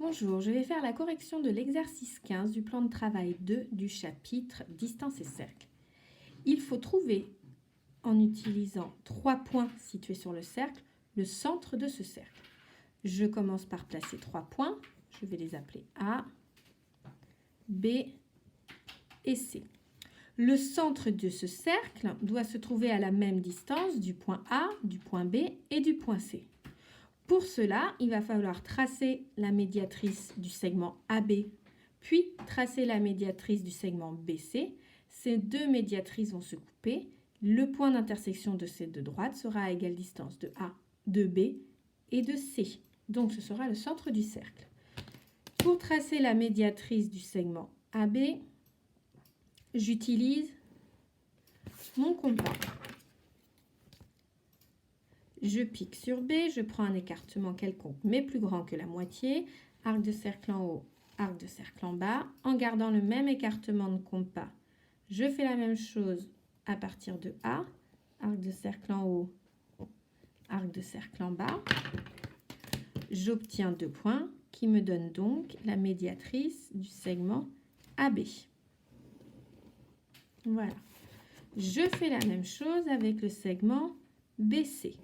Bonjour, je vais faire la correction de l'exercice 15 du plan de travail 2 du chapitre Distance et cercle. Il faut trouver, en utilisant 3 points situés sur le cercle, le centre de ce cercle. Je commence par placer 3 points. Je vais les appeler A, B et C. Le centre de ce cercle doit se trouver à la même distance du point A, du point B et du point C. Pour cela, il va falloir tracer la médiatrice du segment AB, puis tracer la médiatrice du segment BC. Ces deux médiatrices vont se couper. Le point d'intersection de ces deux droites sera à égale distance de A, de B et de C. Donc, ce sera le centre du cercle. Pour tracer la médiatrice du segment AB, j'utilise mon compas. Je pique sur B, je prends un écartement quelconque, mais plus grand que la moitié, arc de cercle en haut, arc de cercle en bas. En gardant le même écartement de compas, je fais la même chose à partir de A, arc de cercle en haut, arc de cercle en bas. J'obtiens 2 points qui me donnent donc la médiatrice du segment AB. Voilà. Je fais la même chose avec le segment BC.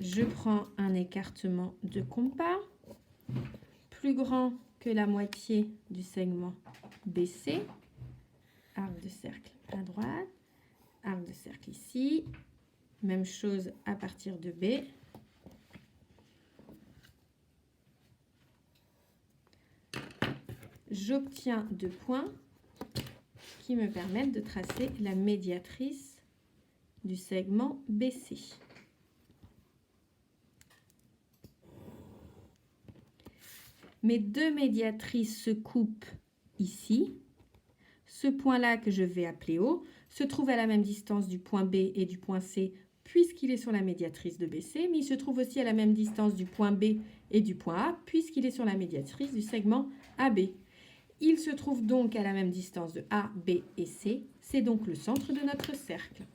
Je prends un écartement de compas plus grand que la moitié du segment BC, arc de cercle à droite, arc de cercle ici, même chose à partir de B. J'obtiens 2 points qui me permettent de tracer la médiatrice du segment BC. Mes deux médiatrices se coupent ici. Ce point-là que je vais appeler O se trouve à la même distance du point B et du point C puisqu'il est sur la médiatrice de BC, mais il se trouve aussi à la même distance du point B et du point A puisqu'il est sur la médiatrice du segment AB. Il se trouve donc à la même distance de A, B et C. C'est donc le centre de notre cercle.